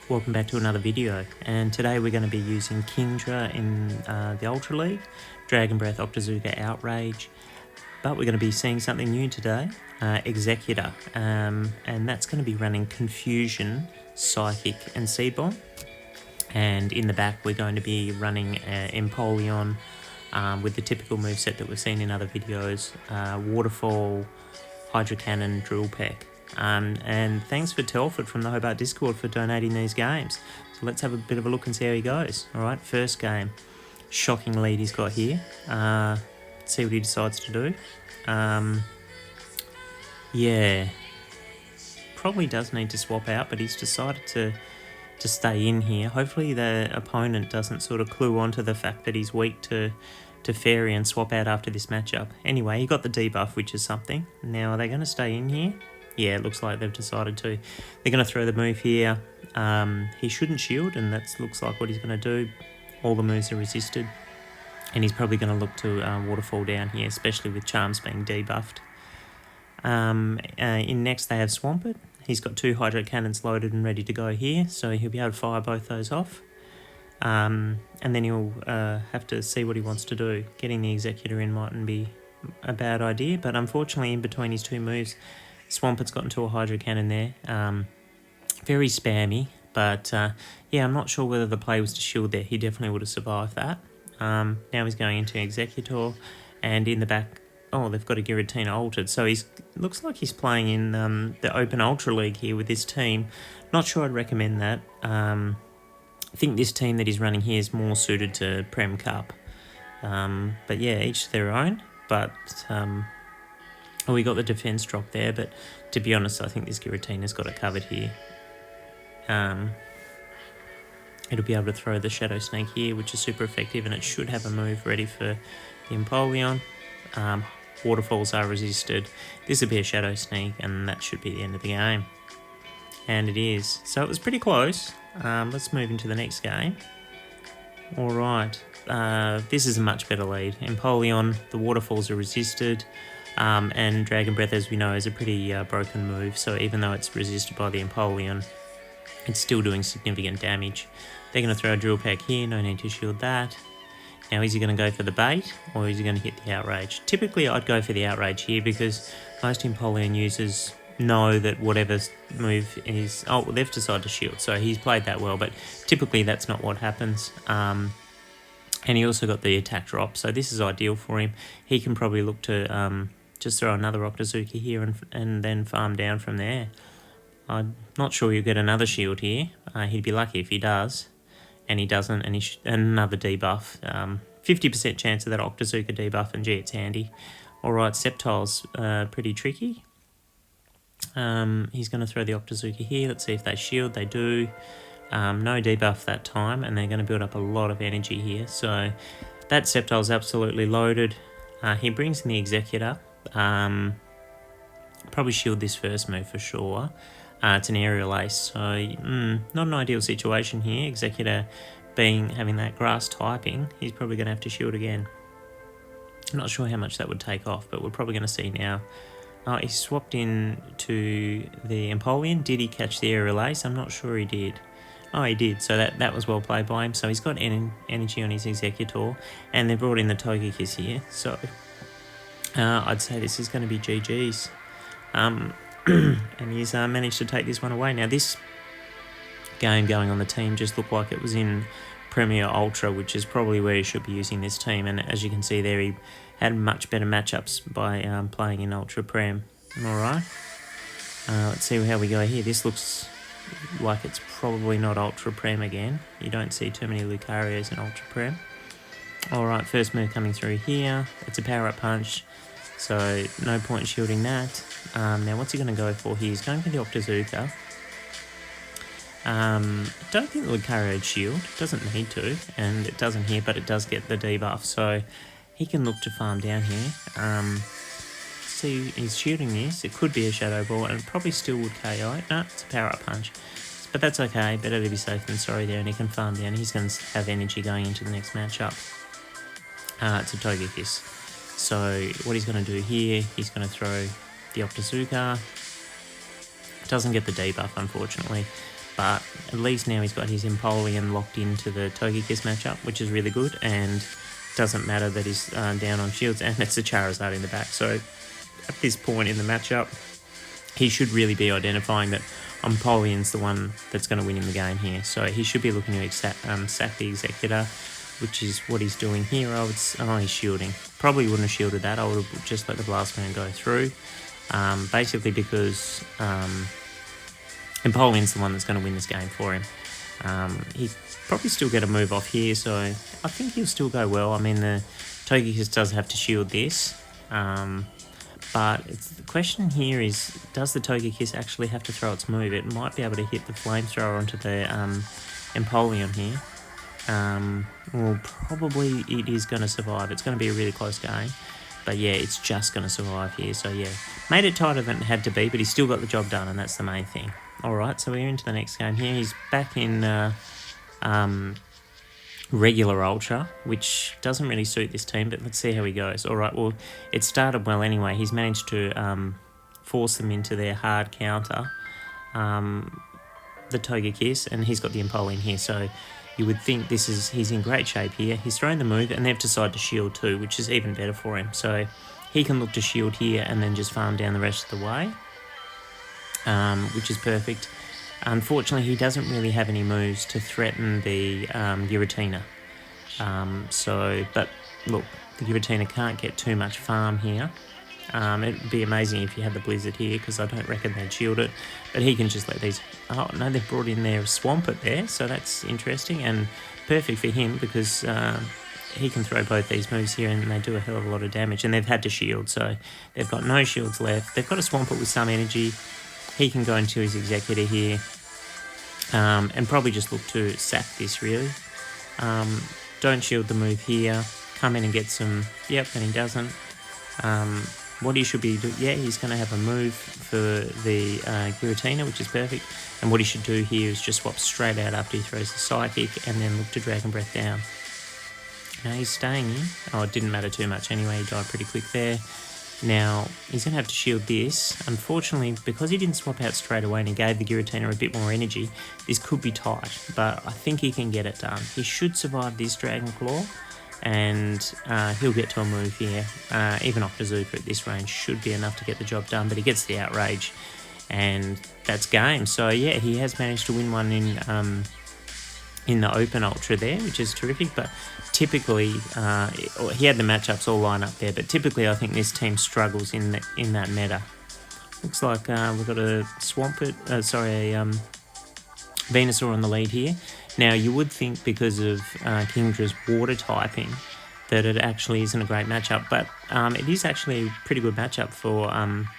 Welcome back to another video, and today we're going to be using Kingdra in the Ultra League, Dragon Breath, Octazooka, Outrage, but we're going to be seeing something new today, Executor, and that's going to be running Confusion, Psychic and Seed Bomb, and in the back we're going to be running Empoleon with the typical moveset that we've seen in other videos, Waterfall, Hydro Cannon, Drill Peck. And thanks for Telford from the Hobart Discord for donating these games. So let's have a bit of a look and see how he goes. Alright, first game. Shocking lead he's got here. See what he decides to do. Yeah. Probably does need to swap out, but he's decided to stay in here. Hopefully the opponent doesn't sort of clue on to the fact that he's weak to Fairy and swap out after this matchup. Anyway, he got the debuff, which is something. Now, are they going to stay in here? Yeah, it looks like they've decided to. They're going to throw the move here. He shouldn't shield, and that looks like what he's going to do. All the moves are resisted. And he's probably going to look to Waterfall down here, especially with Charms being debuffed. In next, they have Swampert. He's got 2 Hydro Cannons loaded and ready to go here, so he'll be able to fire both those off. And then he'll have to see what he wants to do. Getting the Executor in mightn't be a bad idea, but unfortunately in between his 2 moves, Swampert's got into a Hydro Cannon there. Very spammy, but yeah, I'm not sure whether the play was to shield there. He definitely would have survived that. Now he's going into Executor, and in the back, oh, they've got a Giratina altered. So looks like he's playing in the Open Ultra League here with this team. Not sure I'd recommend that. I think this team that he's running here is more suited to Prem Cup. But yeah, each their own. But oh, we got the defense drop there, but to be honest, I think this Giratina's got it covered here. It'll be able to throw the Shadow Snake here, which is super effective, and it should have a move ready for the Empoleon. Waterfalls are resisted. This will be a Shadow Snake, and that should be the end of the game. And it is. So it was pretty close. Let's move into the next game. Alright, this is a much better lead. Empoleon, the Waterfalls are resisted. And Dragon Breath, as we know, is a pretty broken move, so even though it's resisted by the Empoleon, it's still doing significant damage. They're going to throw a Drill Peck here, no need to shield that. Now, is he going to go for the bait, or is he going to hit the Outrage? Typically, I'd go for the Outrage here, because most Empoleon users know that whatever move is... Oh, they've decided to shield, so he's played that well, but typically that's not what happens. And he also got the attack drop, so this is ideal for him. He can probably look to... just throw another Octazooka here and then farm down from there. I'm not sure you'll get another shield here. He'd be lucky if he does. And he doesn't, and another debuff. 50% chance of that Octazooka debuff, and gee, it's handy. Alright, Sceptile's pretty tricky. He's going to throw the Octazooka here. Let's see if they shield. They do. No debuff that time, and they're going to build up a lot of energy here. So that Sceptile's absolutely loaded. He brings in the Executor. Probably shield this first move for sure. It's an Aerial Ace, so not an ideal situation here. Executor having that grass typing, he's probably going to have to shield again. I'm not sure how much that would take off, but we're probably going to see now. He swapped in to the Empoleon. Did he catch the Aerial Ace? I'm not sure he did. Oh, he did, so that was well played by him. So he's got energy on his Executor, and they brought in the Togekiss here, so... I'd say this is going to be GG's. And he's managed to take this one away. Now, this game going on the team just looked like it was in Premier Ultra, which is probably where he should be using this team. And as you can see there, he had much better matchups by playing in Ultra Prem. Alright. Let's see how we go here. This looks like it's probably not Ultra Prem again. You don't see too many Lucarios in Ultra Prem. Alright, first move coming through here. It's a Power-Up Punch, so no point shielding that. Now, what's he going to go for here? He's going for the Octazooka. Don't think the Lucario shield. Doesn't need to, and it doesn't here, but it does get the debuff, so he can look to farm down here. See, he's shooting this. It could be a Shadow Ball, and it probably still would KO it. No, it's a Power-Up Punch. But that's okay. Better to be safe than sorry there, and he can farm down. He's going to have energy going into the next matchup. It's a Togekiss. So what he's going to do here, he's going to throw the Octazooka. Doesn't get the debuff, unfortunately. but at least now he's got his Empoleon locked into the Togekiss matchup, which is really good, and doesn't matter that he's down on shields, and it's a Charizard in the back. So at this point in the matchup, he should really be identifying that Empoleon's the one that's going to win him the game here. So he should be looking to sack the Executor, which is what he's doing here. He's shielding. Probably wouldn't have shielded that. I would have just let the Blast Man go through. Basically because Empoleon's the one that's going to win this game for him. He probably still get a move off here, so I think he'll still go well. I mean, the Togekiss does have to shield this. But the question here is, does the Togekiss actually have to throw its move? It might be able to hit the Flamethrower onto the Empoleon here. Well, probably it is going to survive. It's going to be a really close game. But yeah, it's just going to survive here. So yeah, made it tighter than it had to be, but he's still got the job done, and that's the main thing. Alright, so we're into the next game here. He's back in regular Ultra, which doesn't really suit this team, but let's see how he goes. Alright, well, it started well anyway. He's managed to force them into their hard counter, the Togekiss, and he's got the Empoleon here, so you would think he's in great shape here. He's thrown the move, and they've decided to shield too, which is even better for him. So he can look to shield here and then just farm down the rest of the way, which is perfect. Unfortunately, he doesn't really have any moves to threaten the Giratina. But look, the Giratina can't get too much farm here. It would be amazing if you had the Blizzard here, because I don't reckon they'd shield it. But he can just let these... Oh, no, they've brought in their Swampert there, so that's interesting and perfect for him, because he can throw both these moves here and they do a hell of a lot of damage. And they've had to shield, so they've got no shields left. They've got a Swampert with some energy. He can go into his Executor here and probably just look to sack this, really. Don't shield the move here. Come in and get some... Yep, and he doesn't. What he should be doing... Yeah, he's going to have a move for the Giratina, which is perfect. And what he should do here is just swap straight out after he throws the Psychic and then look to Dragon Breath down. Now he's staying in. Oh, it didn't matter too much anyway. He died pretty quick there. Now, he's going to have to shield this. Unfortunately, because he didn't swap out straight away and he gave the Giratina a bit more energy, this could be tight, but I think he can get it done. He should survive this Dragon Claw, and he'll get to a move here. Even Octazooka at this range should be enough to get the job done, but he gets the Outrage, and that's game. So yeah, he has managed to win one in the open Ultra there, which is terrific, but typically, he had the matchups all line up there, but typically I think this team struggles in that meta. Looks like we've got a Venusaur on the lead here. Now, you would think because of Kingdra's water typing that it actually isn't a great matchup, but it is actually a pretty good matchup for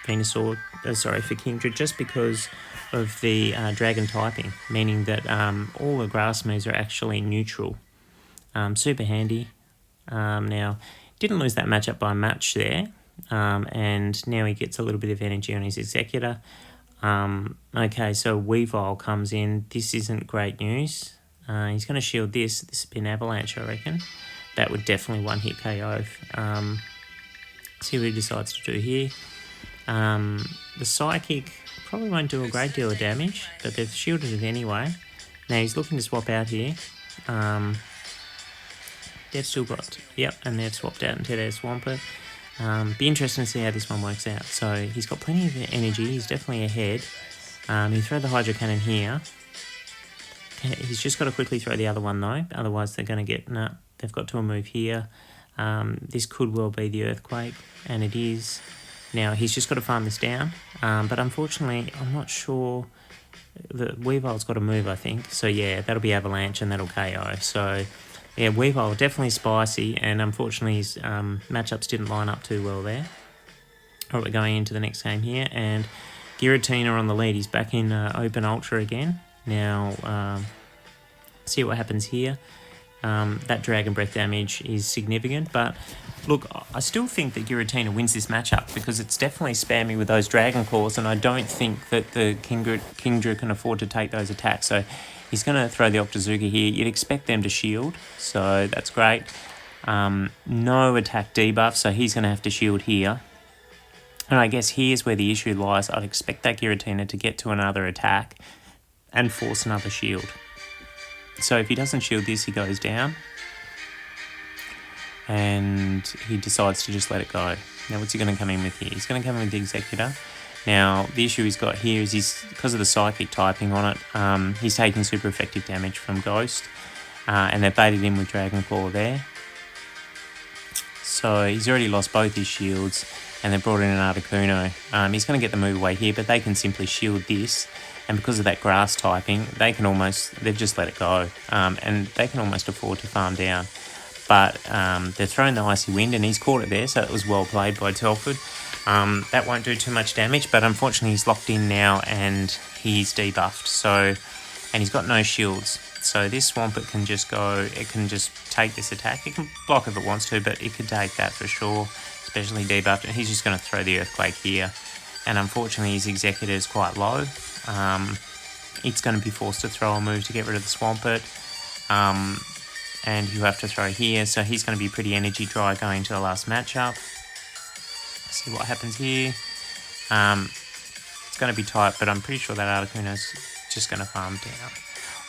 Venusaur, for Kingdra, just because of the dragon typing, meaning that all the grass moves are actually neutral. Super handy. Now, didn't lose that matchup by much there, and now he gets a little bit of energy on his Executor. Okay, so Weavile comes in. This isn't great news. He's going to shield this. This would be an Avalanche, I reckon. That would definitely one-hit KO. See what he decides to do here. The Psychic probably won't do a great deal of damage, but they've shielded it anyway. Now he's looking to swap out here. They've still got... Yep, and they've swapped out into their Swampert. Be interesting to see how this one works out. So he's got plenty of energy. He's definitely ahead. He throw the Hydro Cannon here. He's just got to quickly throw the other one though. Otherwise they're going to get... No, they've got to a move here. This could well be the Earthquake, and it is. Now he's just got to farm this down. But unfortunately, I'm not sure... The Weavile's got to move, I think. So yeah, that'll be Avalanche and that'll KO. So... Yeah, Weavile definitely spicy, and unfortunately his matchups didn't line up too well there. All right, we're going into the next game here, and Giratina on the lead. He's back in Open Ultra again. Now, see what happens here. That Dragon Breath damage is significant, but look, I still think that Giratina wins this matchup because it's definitely spammy with those Dragon Claws, and I don't think that the Kingdra can afford to take those attacks. So he's going to throw the Octazooka here. You'd expect them to shield, so that's great. No attack debuff, so he's going to have to shield here. And I guess here's where the issue lies. I'd expect that Giratina to get to another attack and force another shield. So if he doesn't shield this, he goes down. And he decides to just let it go. Now what's he going to come in with here? He's going to come in with the Executor. Now the issue he's got here is because of the psychic typing on it, he's taking super effective damage from Ghost. And they've baited him with Dragon Claw there. So he's already lost both his shields, and they've brought in an Articuno. He's going to get the move away here, but they can simply shield this. And because of that grass typing, they've just let it go. And they can almost afford to farm down. But they're throwing the Icy Wind, and he's caught it there, so it was well played by Telford. That won't do too much damage, but unfortunately he's locked in now, and he's debuffed. And he's got no shields. So this Swampert can just go, it can just take this attack. It can block if it wants to, but it could take that for sure, especially debuffed. And he's just going to throw the Earthquake here. And unfortunately his Executor is quite low. It's going to be forced to throw a move to get rid of the Swampert. And you have to throw here, so he's going to be pretty energy dry going to the last matchup. See what happens here. It's going to be tight, but I'm pretty sure that Articuno's just going to farm down.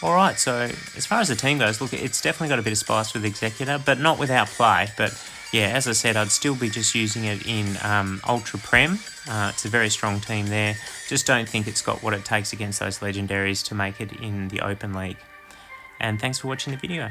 Alright, so as far as the team goes, look, it's definitely got a bit of spice with Executor, but not without play. But yeah, as I said, I'd still be just using it in Ultra Prem. It's a very strong team there. Just don't think it's got what it takes against those legendaries to make it in the Open League. And thanks for watching the video.